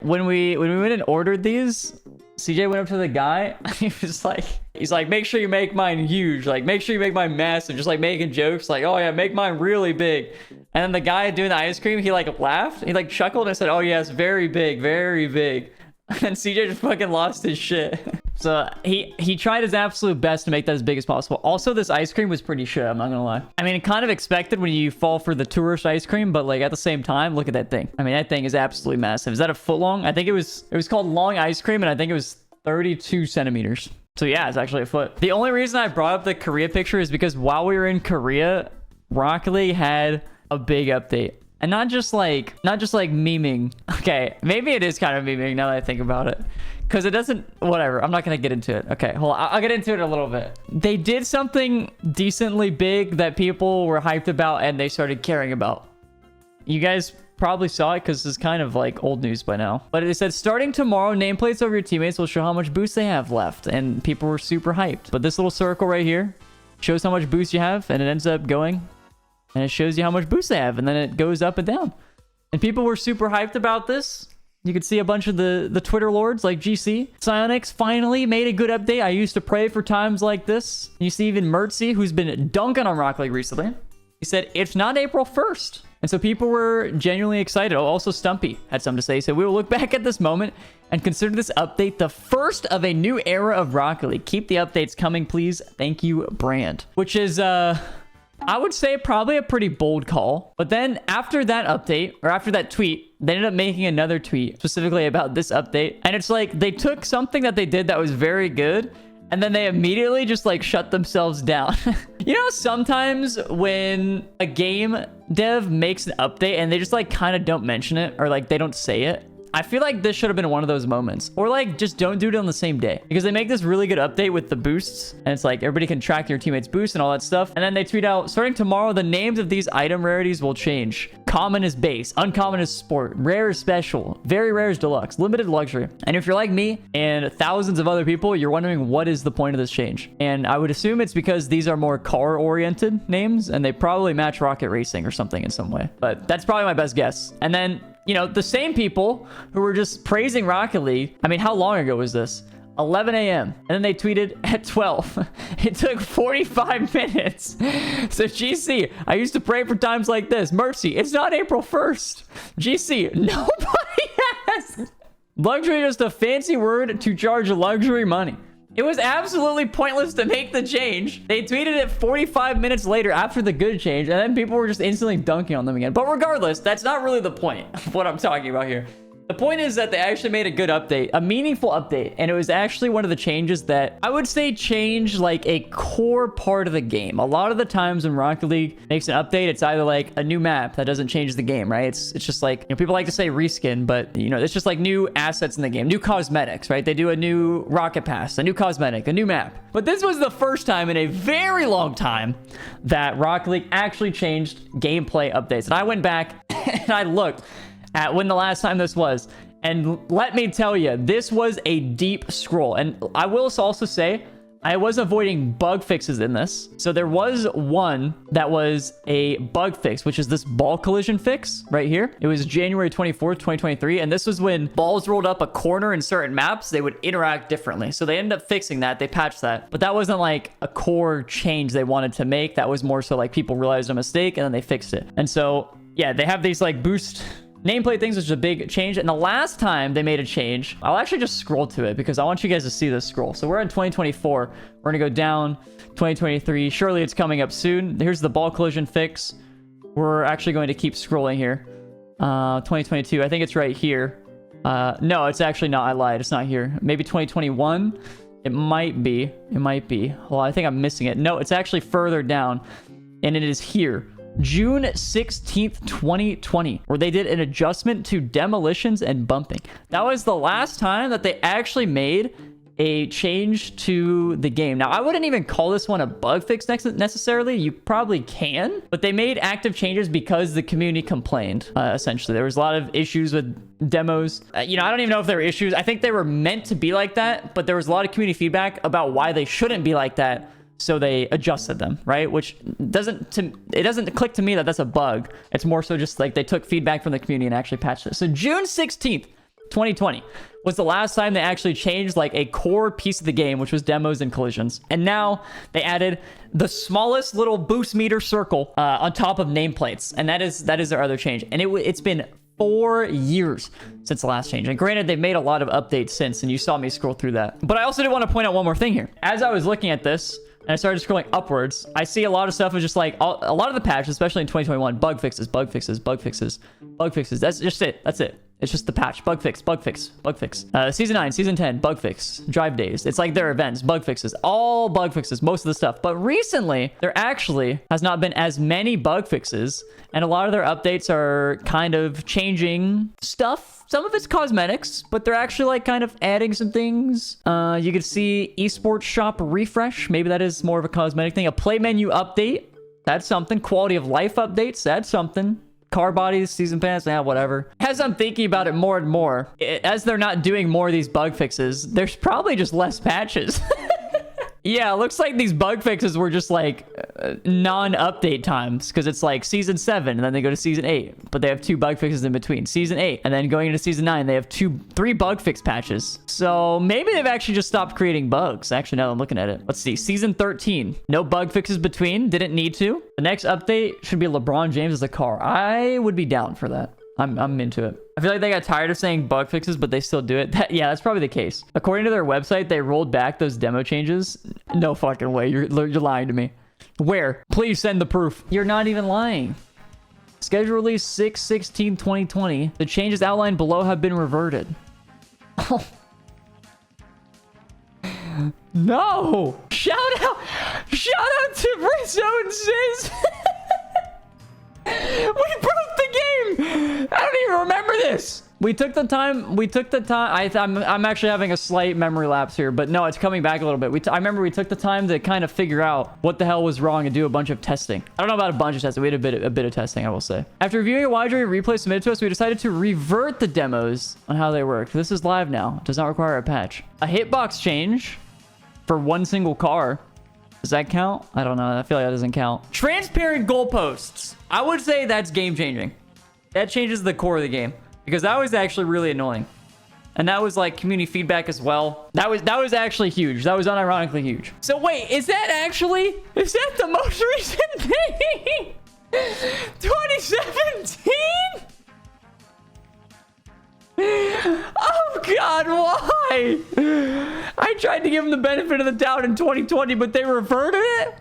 When we went and ordered these, CJ went up to the guy. He's like, make sure you make mine huge. Like, make sure you make mine massive. Just like making jokes. Like, oh yeah, make mine really big. And then the guy doing the ice cream, he like laughed. He like chuckled and said, oh yeah, it's very big, very big. And CJ just fucking lost his shit. So he tried his absolute best to make that as big as possible. Also, this ice cream was pretty shit, I'm not gonna lie. I mean, kind of expected when you fall for the tourist ice cream, but like at the same time, look at that thing. I mean, that thing is absolutely massive. Is that a foot long? I think it was called long ice cream, and I think it was 32 centimeters. So yeah, it's actually a foot. The only reason I brought up the Korea picture is because while we were in Korea, Rocket League had a big update. And not just like memeing. Okay, maybe it is kind of memeing now that I think about it. Because it doesn't... Whatever, I'm not going to get into it. Okay, hold on. I'll get into it in a little bit. They did something decently big that people were hyped about and they started caring about. You guys probably saw it because it's kind of like old news by now. But it said, starting tomorrow, nameplates over your teammates will show how much boost they have left. And people were super hyped. But this little circle right here shows how much boost you have. And it ends up going... And it shows you how much boost they have. And then it goes up and down. And people were super hyped about this. You could see a bunch of the Twitter lords like GC. Psyonix finally made a good update. I used to pray for times like this. You see even Mertzy, who's been dunking on Rocket League recently. He said, it's not April 1st. And so people were genuinely excited. Oh, also Stumpy had something to say. He said, we will look back at this moment and consider this update the first of a new era of Rocket League. Keep the updates coming, please. Thank you, Brand. Which is, I would say probably a pretty bold call. But then after that update, or after that tweet, they ended up making another tweet specifically about this update. And it's like they took something that they did that was very good, and then they immediately just like shut themselves down. You know, sometimes when a game dev makes an update and they just like kind of don't mention it, or like they don't say it, I feel like this should have been one of those moments. Or like, just don't do it on the same day. Because they make this really good update with the boosts. And it's like, everybody can track your teammates' boosts and all that stuff. And then they tweet out, starting tomorrow, the names of these item rarities will change. Common is base. Uncommon is sport. Rare is special. Very rare is deluxe. Limited luxury. And if you're like me and thousands of other people, you're wondering what is the point of this change. And I would assume it's because these are more car-oriented names. And they probably match Rocket Racing or something in some way. But that's probably my best guess. And then... you know, the same people who were just praising Rocket League. I mean, how long ago was this? 11 a.m. And then they tweeted at 12. It took 45 minutes. So GC, I used to pray for times like this. Mercy, it's not April 1st. GC, nobody has. Luxury is just a fancy word to charge luxury money. It was absolutely pointless to make the change. They tweeted it 45 minutes later after the good change, and then people were just instantly dunking on them again. But regardless, that's not really the point of what I'm talking about here. The point is that they actually made a good update, a meaningful update, and it was actually one of the changes that I would say changed like a core part of the game. A lot of the times when Rocket League makes an update, it's either like a new map that doesn't change the game, right? It's just like, you know, people like to say reskin, but you know, it's just like new assets in the game, new cosmetics, right? They do a new rocket pass, a new cosmetic, a new map. But this was the first time in a very long time that Rocket League actually changed gameplay updates. And I went back and I looked at when the last time this was, and let me tell you, this was a deep scroll. And I will also say I was avoiding bug fixes in this. So there was one that was a bug fix, which is this ball collision fix right here. It was January 24th, 2023. And this was when balls rolled up a corner in certain maps, they would interact differently. So they ended up fixing that. They patched that. But that wasn't like a core change they wanted to make. That was more so like people realized a mistake and then they fixed it. And so, yeah, they have these like boost nameplate things, which is a big change. And the last time they made a change, I'll actually just scroll to it because I want you guys to see this scroll. So we're in 2024. We're going to go down 2023. Surely it's coming up soon. Here's the ball collision fix. We're actually going to keep scrolling here. 2022. I think it's right here. No, it's actually not. I lied. It's not here. Maybe 2021. It might be. It might be. Well, I think I'm missing it. No, it's actually further down. And it is here. June 16th, 2020, where they did an adjustment to demolitions and bumping. That was the last time that they actually made a change to the game. Now, I wouldn't even call this one a bug fix necessarily. You probably can, but they made active changes because the community complained, essentially. There was a lot of issues with demos. You know, I don't even know if there were issues. I think they were meant to be like that, but there was a lot of community feedback about why they shouldn't be like that. So they adjusted them, right? Which it doesn't click to me that that's a bug. It's more so just like they took feedback from the community and actually patched it. So June 16th, 2020 was the last time they actually changed like a core piece of the game, which was demos and collisions. And now they added the smallest little boost meter circle on top of nameplates. And that is their other change. And it's been 4 years since the last change. And granted, they've made a lot of updates since, and you saw me scroll through that. But I also did want to point out one more thing here. As I was looking at this, and I started scrolling upwards, I see a lot of stuff is just like, a lot of the patches, especially in 2021, bug fixes, bug fixes, bug fixes, bug fixes. That's just it. That's it. It's just the patch. Bug fix, bug fix, bug fix. Season 9, Season 10, bug fix. Drive days. It's like their events, bug fixes. All bug fixes, most of the stuff. But recently, there actually has not been as many bug fixes. And a lot of their updates are kind of changing stuff. Some of it's cosmetics, but they're actually like kind of adding some things. You could see esports shop refresh. Maybe that is more of a cosmetic thing. A play menu update. That's something. Quality of life updates. That's something. Car bodies, season pass, whatever. As I'm thinking about it more and more, as they're not doing more of these bug fixes, there's probably just less patches. Yeah, it looks like these bug fixes were just like non-update times, because it's like season 7 and then they go to season 8, but they have 2 bug fixes in between. Season 8 and then going into season 9, they have 3 bug fix patches. So maybe they've actually just stopped creating bugs. Actually, now that I'm looking at it, let's see. Season 13, no bug fixes between. Didn't need to. The next update should be LeBron James as a car. I would be down for that. I'm into it. I feel like they got tired of saying bug fixes, but they still do it. Yeah, that's probably the case. According to their website, they rolled back those demo changes. No fucking way. You're lying to me. Where? Please send the proof. You're not even lying. Schedule release 6/16/2020. The changes outlined below have been reverted. Oh. No! Shout out to Rizzo and Sis. We broke the game. I don't even remember this. We took the time. I'm actually having a slight memory lapse here, but no, it's coming back a little bit. I remember we took the time to kind of figure out what the hell was wrong and do a bunch of testing. I don't know about a bunch of testing. We had a bit of testing, I will say. After reviewing a wide array of replays submitted to us, we decided to revert the demos on how they work. This is live now. It does not require a patch. A hitbox change for one single car. Does that count? I don't know. I feel like that doesn't count. Transparent goalposts. I would say that's game changing. That changes the core of the game, because that was actually really annoying. And that was like community feedback as well. That was actually huge. That was unironically huge. So wait, is that the most recent thing? 2017? Oh God, why? I tried to give them the benefit of the doubt in 2020, but they reverted it?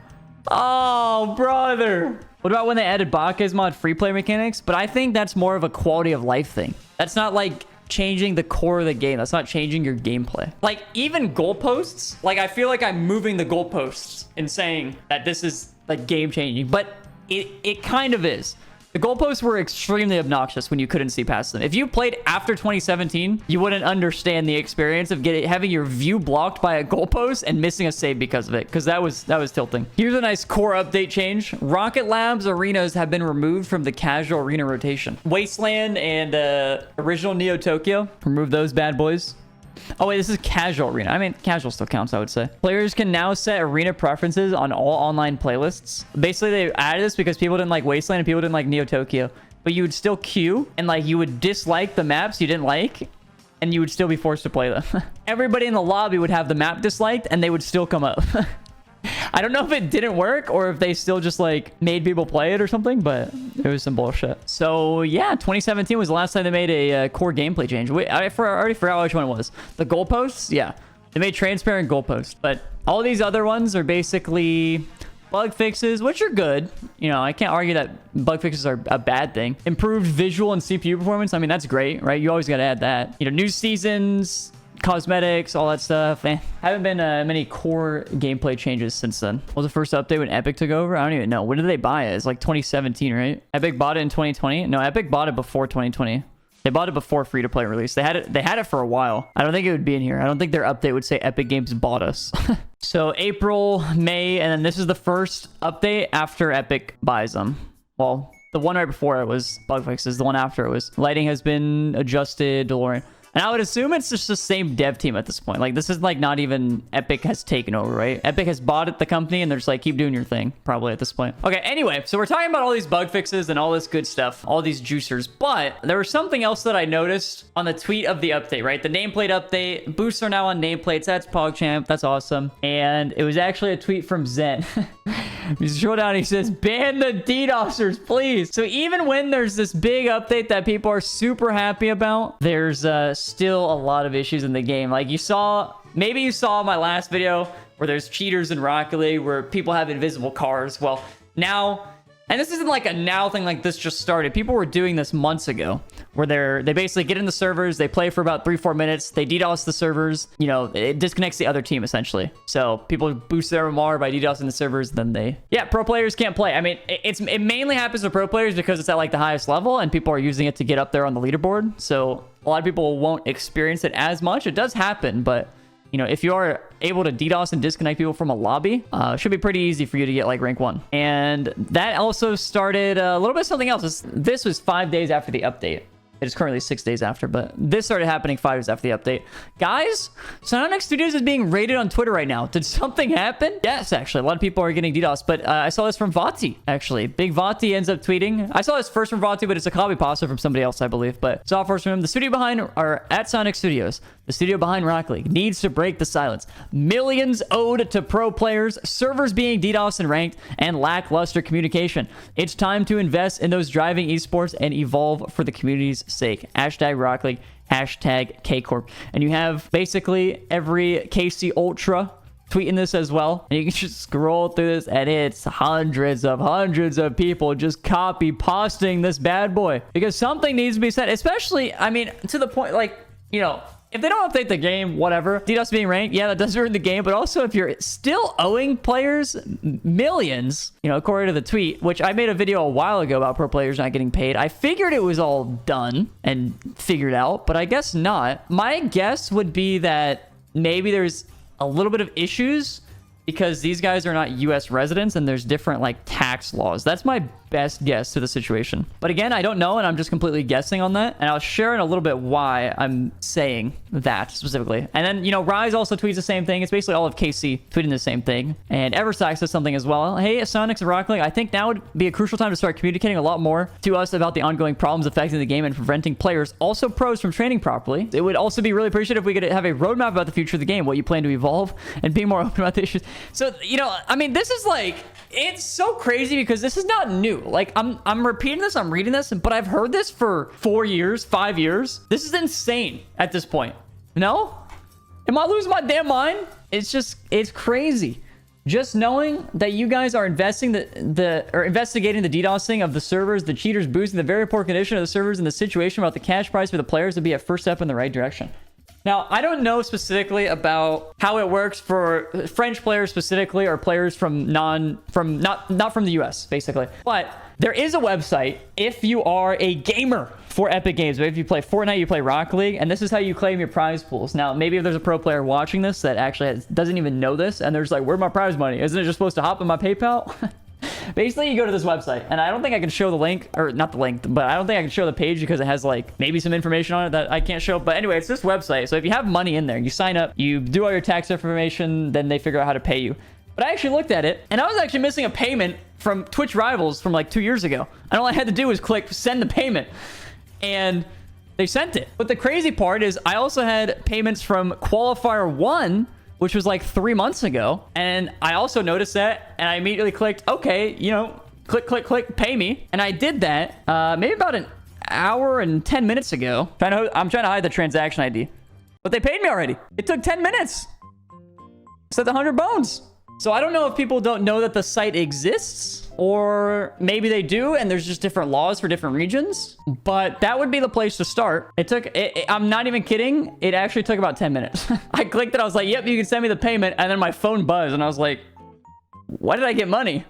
Oh, brother. What about when they added Bake's mod free play mechanics? But I think that's more of a quality of life thing. That's not like changing the core of the game. That's not changing your gameplay. Like even goalposts, like I feel like I'm moving the goalposts and saying that this is like game changing, but it kind of is. The goalposts were extremely obnoxious when you couldn't see past them. If you played after 2017, you wouldn't understand the experience of having your view blocked by a goalpost and missing a save because of it, because that was tilting. Here's a nice core update change. Rocket Labs arenas have been removed from the casual arena rotation. Wasteland and original Neo Tokyo, remove those bad boys. Oh wait, this is casual arena. I mean, casual still counts, I would say. Players can now set arena preferences on all online playlists. Basically, they added this because people didn't like Wasteland and people didn't like Neo Tokyo. But you would still queue and like you would dislike the maps you didn't like, and you would still be forced to play them. Everybody in the lobby would have the map disliked and they would still come up. I don't know if it didn't work or if they still just like made people play it or something, but it was some bullshit. So yeah, 2017 was the last time they made a core gameplay change. Wait, I already forgot which one it was. The goalposts? Yeah. They made transparent goalposts, but all these other ones are basically bug fixes, which are good. You know, I can't argue that bug fixes are a bad thing. Improved visual and CPU performance. I mean, that's great, right? You always got to add that. You know, new seasons, cosmetics, all that stuff. Haven't been many core gameplay changes since then. What was the first update when Epic took over? I don't even know. When did they buy it? It's like 2017, right? Epic bought it in 2020. No, Epic bought it before 2020. They bought it before free-to-play release. They had it for a while. I don't think it would be in here. I don't think their update would say Epic Games bought us. So April, May, and then this is the first update after Epic buys them. Well, the one right before it was bug fixes. The one after it was lighting has been adjusted. DeLorean. And I would assume it's just the same dev team at this point. Like, this is like not even Epic has taken over, right? Epic has bought it, the company, and they're just like, keep doing your thing, probably at this point. Okay, anyway, so we're talking about all these bug fixes and all this good stuff, all these juicers, but there was something else that I noticed on the tweet of the update, right? The nameplate update, boosts are now on nameplates. That's PogChamp. That's awesome. And it was actually a tweet from Zen. You scroll down, he says, ban the DDoSers, please. So even when there's this big update that people are super happy about, there's still a lot of issues in the game. Like maybe you saw my last video where there's cheaters in Rocket League where people have invisible cars. Well, now, and this isn't like a now thing, like this just started. People were doing this months ago where they basically get in the servers, they play for about 3-4 minutes, they DDoS the servers, you know, it disconnects the other team essentially. So people boost their MMR by DDoSing the servers, then pro players can't play. I mean, it mainly happens to pro players because it's at like the highest level and people are using it to get up there on the leaderboard. So a lot of people won't experience it as much. It does happen, but you know, if you are able to DDoS and disconnect people from a lobby, it should be pretty easy for you to get like rank 1. And that also started a little bit of something else. This was 5 days after the update. It is currently 6 days after, but this started happening 5 days after the update. Guys, Psyonix Studios is being raided on Twitter right now. Did something happen? Yes, actually. A lot of people are getting DDoS, but I saw this from Vati, actually. Big Vati ends up tweeting. I saw this first from Vati, but it's a copy pasta from somebody else, I believe. But saw first from him. The studio behind are at Psyonix Studios. The studio behind Rocket League needs to break the silence. Millions owed to pro players, servers being DDoS and ranked, and lackluster communication. It's time to invest in those driving esports and evolve for the community's sake. Hashtag Rocket League, hashtag KCorp. And you have basically every KC Ultra tweeting this as well. And you can just scroll through this and it's hundreds of people just copy pasting this bad boy. Because something needs to be said, especially, I mean, to the point, like, you know, if they don't update the game, whatever. DDoS being ranked, yeah, that does ruin the game. But also, if you're still owing players millions, you know, according to the tweet, which I made a video a while ago about pro players not getting paid. I figured it was all done and figured out, but I guess not. My guess would be that maybe there's a little bit of issues because these guys are not US residents and there's different like tax laws. That's my best guess to the situation. But again, I don't know and I'm just completely guessing on that. And I'll share in a little bit why I'm saying that specifically. And then, you know, Rise also tweets the same thing. It's basically all of KC tweeting the same thing. And Eversack says something as well. Hey, Psyonix and Rocket League, I think now would be a crucial time to start communicating a lot more to us about the ongoing problems affecting the game and preventing players, also pros, from training properly. It would also be really appreciated if we could have a roadmap about the future of the game, what you plan to evolve, and be more open about the issues. So, you know, I mean, this is like, it's so crazy because this is not new. Like, I'm repeating this, I'm reading this, but I've heard this for 4 years, 5 years. This is insane at this point. No? Am I losing my damn mind? It's just, it's crazy. Just knowing that you guys are investigating the DDoSing of the servers, the cheaters boosting the very poor condition of the servers, and the situation about the cash prize for the players would be a first step in the right direction. Now, I don't know specifically about how it works for French players specifically, or players from not from the US, basically. But there is a website if you are a gamer for Epic Games. If you play Fortnite, you play Rocket League, and this is how you claim your prize pools. Now, maybe if there's a pro player watching this that actually doesn't even know this, and they're just like, where's my prize money? Isn't it just supposed to hop in my PayPal? Basically, you go to this website, and I don't think I can show the link, or not the link, but I don't think I can show the page because it has like maybe some information on it that I can't show. But anyway, it's this website. So if you have money in there, you sign up, you do all your tax information, then they figure out how to pay you. But I actually looked at it, and I was actually missing a payment from Twitch Rivals from like 2 years ago. And all I had to do was click send the payment, and they sent it. But the crazy part is I also had payments from Qualifier 1, which was like 3 months ago. And I also noticed that, and I immediately clicked, okay, you know, click, pay me. And I did that maybe about an hour and 10 minutes ago. I'm trying to hide the transaction ID. But they paid me already. It took 10 minutes. It's at the 100 bones. So I don't know if people don't know that the site exists, or maybe they do and there's just different laws for different regions. But that would be the place to start. I'm not even kidding. It actually took about 10 minutes. I clicked it. I was like, yep, you can send me the payment. And then my phone buzzed and I was like, why did I get money?